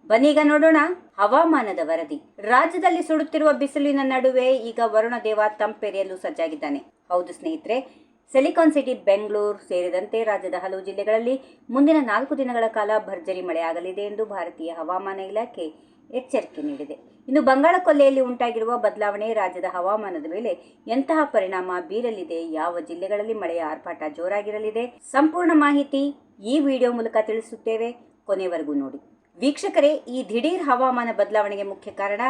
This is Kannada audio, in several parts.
ಬನ್ನೀಗ ನೋಡೋಣ ಹವಾಮಾನದ ವರದಿ. ರಾಜ್ಯದಲ್ಲಿ ಸುಡುತ್ತಿರುವ ಬಿಸಿಲಿನ ನಡುವೆ ಈಗ ವರುಣ ದೇವ ತಂಪೆರೆಯಲು ಸಜ್ಜಾಗಿದ್ದಾನೆ. ಹೌದು ಸ್ನೇಹಿತರೆ, ಸಿಲಿಕಾನ್ ಸಿಟಿ ಬೆಂಗಳೂರು ಸೇರಿದಂತೆ ರಾಜ್ಯದ ಹಲವು ಜಿಲ್ಲೆಗಳಲ್ಲಿ ಮುಂದಿನ 4 ದಿನಗಳ ಕಾಲ ಭರ್ಜರಿ ಮಳೆಯಾಗಲಿದೆ ಎಂದು ಭಾರತೀಯ ಹವಾಮಾನ ಇಲಾಖೆ ಎಚ್ಚರಿಕೆ ನೀಡಿದೆ. ಇನ್ನು ಬಂಗಾಳಕೊಲ್ಲಿಯಲ್ಲಿ ಉಂಟಾಗಿರುವ ಬದಲಾವಣೆ ರಾಜ್ಯದ ಹವಾಮಾನದ ಮೇಲೆ ಎಂತಹ ಪರಿಣಾಮ ಬೀರಲಿದೆ, ಯಾವ ಜಿಲ್ಲೆಗಳಲ್ಲಿ ಮಳೆಯ ಆರ್ಭಟ ಜೋರಾಗಿರಲಿದೆ, ಸಂಪೂರ್ಣ ಮಾಹಿತಿ ಈ ವಿಡಿಯೋ ಮೂಲಕ ತಿಳಿಸುತ್ತೇವೆ. ಕೊನೆವರೆಗೂ ನೋಡಿ. ವೀಕ್ಷಕರೇ, ಈ ದಿಢೀರ್ ಹವಾಮಾನ ಬದಲಾವಣೆಗೆ ಮುಖ್ಯ ಕಾರಣ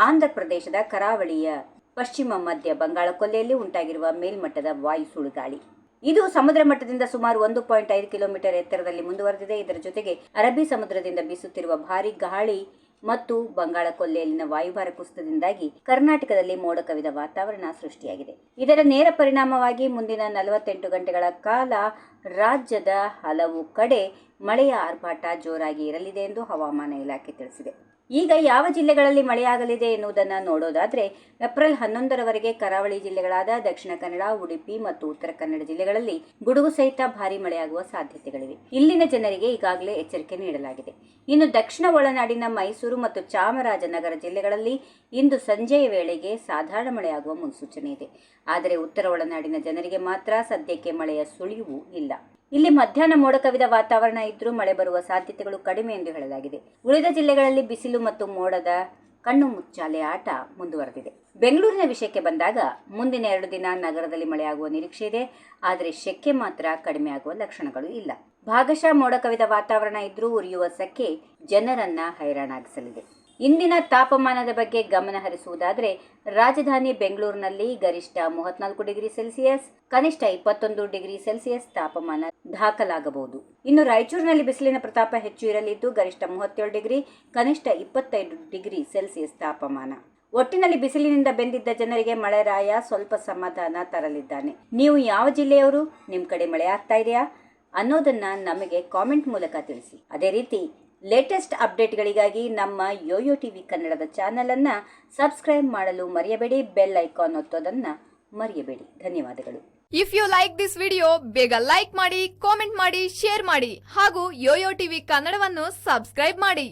ಆಂಧ್ರ ಪ್ರದೇಶದ ಕರಾವಳಿಯ ಪಶ್ಚಿಮ ಮಧ್ಯ ಬಂಗಾಳಕೊಲ್ಲಿಯಲ್ಲಿ ಉಂಟಾಗಿರುವ ಮೇಲ್ಮಟ್ಟದ ವಾಯು ಸುಳಿಗಾಳಿ. ಇದು ಸಮುದ್ರ ಮಟ್ಟದಿಂದ ಸುಮಾರು 1.5 ಕಿಲೋಮೀಟರ್ ಎತ್ತರದಲ್ಲಿ ಮುಂದುವರೆದಿದೆ. ಇದರ ಜೊತೆಗೆ ಅರಬ್ಬಿ ಸಮುದ್ರದಿಂದ ಬೀಸುತ್ತಿರುವ ಭಾರೀ ಗಾಳಿ ಮತ್ತು ಬಂಗಾಳಕೊಲ್ಲಿಯಲ್ಲಿನ ವಾಯುಭಾರ ಕುಸಿತದಿಂದಾಗಿ ಕರ್ನಾಟಕದಲ್ಲಿ ಮೋಡ ಕವಿದ ವಾತಾವರಣ ಸೃಷ್ಟಿಯಾಗಿದೆ. ಇದರ ನೇರ ಪರಿಣಾಮವಾಗಿ ಮುಂದಿನ 48 ಗಂಟೆಗಳ ಕಾಲ ರಾಜ್ಯದ ಹಲವು ಕಡೆ ಮಳೆಯ ಆರ್ಭಟ ಜೋರಾಗಿ ಇರಲಿದೆ ಎಂದು ಹವಾಮಾನ ಇಲಾಖೆ ತಿಳಿಸಿದೆ. ಈಗ ಯಾವ ಜಿಲ್ಲೆಗಳಲ್ಲಿ ಮಳೆಯಾಗಲಿದೆ ಎನ್ನುವುದನ್ನು ನೋಡೋದಾದ್ರೆ, ಏಪ್ರಿಲ್ 11ರವರೆಗೆ ಕರಾವಳಿ ಜಿಲ್ಲೆಗಳಾದ ದಕ್ಷಿಣ ಕನ್ನಡ, ಉಡುಪಿ ಮತ್ತು ಉತ್ತರ ಕನ್ನಡ ಜಿಲ್ಲೆಗಳಲ್ಲಿ ಗುಡುಗು ಸಹಿತ ಭಾರೀ ಮಳೆಯಾಗುವ ಸಾಧ್ಯತೆಗಳಿವೆ. ಇಲ್ಲಿನ ಜನರಿಗೆ ಈಗಾಗಲೇ ಎಚ್ಚರಿಕೆ ನೀಡಲಾಗಿದೆ. ಇನ್ನು ದಕ್ಷಿಣ ಒಳನಾಡಿನ ಮೈಸೂರು ಮತ್ತು ಚಾಮರಾಜನಗರ ಜಿಲ್ಲೆಗಳಲ್ಲಿ ಇಂದು ಸಂಜೆಯ ವೇಳೆಗೆ ಸಾಧಾರಣ ಮಳೆಯಾಗುವ ಮುನ್ಸೂಚನೆ ಇದೆ. ಆದರೆ ಉತ್ತರ ಒಳನಾಡಿನ ಜನರಿಗೆ ಮಾತ್ರ ಸದ್ಯಕ್ಕೆ ಮಳೆಯ ಸುಳಿವು ಇಲ್ಲ. ಇಲ್ಲಿ ಮಧ್ಯಾಹ್ನ ಮೋಡ ಕವಿದ ವಾತಾವರಣ ಇದ್ರೂ ಮಳೆ ಬರುವ ಸಾಧ್ಯತೆಗಳು ಕಡಿಮೆ ಎಂದು ಹೇಳಲಾಗಿದೆ. ಉಳಿದ ಜಿಲ್ಲೆಗಳಲ್ಲಿ ಬಿಸಿಲು ಮತ್ತು ಮೋಡದ ಕಣ್ಣು ಮುಚ್ಚಾಲೆ ಆಟ ಮುಂದುವರೆದಿದೆ. ಬೆಂಗಳೂರಿನ ವಿಷಯಕ್ಕೆ ಬಂದಾಗ ಮುಂದಿನ 2 ದಿನ ನಗರದಲ್ಲಿ ಮಳೆಯಾಗುವ ನಿರೀಕ್ಷೆ ಇದೆ. ಆದರೆ ಶೆಕೆ ಮಾತ್ರ ಕಡಿಮೆ ಆಗುವ ಲಕ್ಷಣಗಳು ಇಲ್ಲ. ಭಾಗಶಃ ಮೋಡ ಕವಿದ ವಾತಾವರಣ ಇದ್ರೂ ಉರಿಯುವ ಸೆಕೆ ಜನರನ್ನ ಹೈರಾಣಾಗಿಸಲಿದೆ. ಇಂದಿನ ತಾಪಮಾನದ ಬಗ್ಗೆ ಗಮನ ಹರಿಸುವುದಾದರೆ, ರಾಜಧಾನಿ ಬೆಂಗಳೂರಿನಲ್ಲಿ ಗರಿಷ್ಠ 34 ಡಿಗ್ರಿ ಸೆಲ್ಸಿಯಸ್, ಕನಿಷ್ಠ 21 ಡಿಗ್ರಿ ಸೆಲ್ಸಿಯಸ್ ತಾಪಮಾನ ದಾಖಲಾಗಬಹುದು. ಇನ್ನು ರಾಯಚೂರಿನಲ್ಲಿ ಬಿಸಿಲಿನ ಪ್ರತಾಪ ಹೆಚ್ಚು ಇರಲಿದ್ದು ಗರಿಷ್ಠ 37 ಡಿಗ್ರಿ, ಕನಿಷ್ಠ 25 ಡಿಗ್ರಿ ಸೆಲ್ಸಿಯಸ್ ತಾಪಮಾನ. ಒಟ್ಟಿನಲ್ಲಿ ಬಿಸಿಲಿನಿಂದ ಬೆಂದಿದ್ದ ಜನರಿಗೆ ಮಳೆರಾಯ ಸ್ವಲ್ಪ ಸಮಾಧಾನ ತರಲಿದ್ದಾನೆ. ನೀವು ಯಾವ ಜಿಲ್ಲೆಯವರು? ನಿಮ್ಮ ಕಡೆ ಮಳೆ ಆಗ್ತಾ ಇದೆಯಾ ಅನ್ನೋದನ್ನ ನಮಗೆ ಕಾಮೆಂಟ್ ಮೂಲಕ ತಿಳಿಸಿ. ಅದೇ ರೀತಿ ಲೇಟೆಸ್ಟ್ ಅಪ್ಡೇಟ್ಗಳಿಗಾಗಿ ನಮ್ಮ ಯೋಯೋ ಟಿವಿ ಕನ್ನಡದ ಚಾನೆಲ್ ಅನ್ನ ಸಬ್ಸ್ಕ್ರೈಬ್ ಮಾಡಲು ಮರೆಯಬೇಡಿ. ಬೆಲ್ ಐಕಾನ್ ಒತ್ತೋದನ್ನ ಮರೆಯಬೇಡಿ. ಧನ್ಯವಾದಗಳು. If you like this video, ಬೇಗ ಲೈಕ್ ಮಾಡಿ, ಕಾಮೆಂಟ್ ಮಾಡಿ, ಶೇರ್ ಮಾಡಿ ಹಾಗೂ ಯೋಯೋ ಟಿವಿ ಕನ್ನಡವನ್ನು ಸಬ್ಸ್ಕ್ರೈಬ್ ಮಾಡಿ.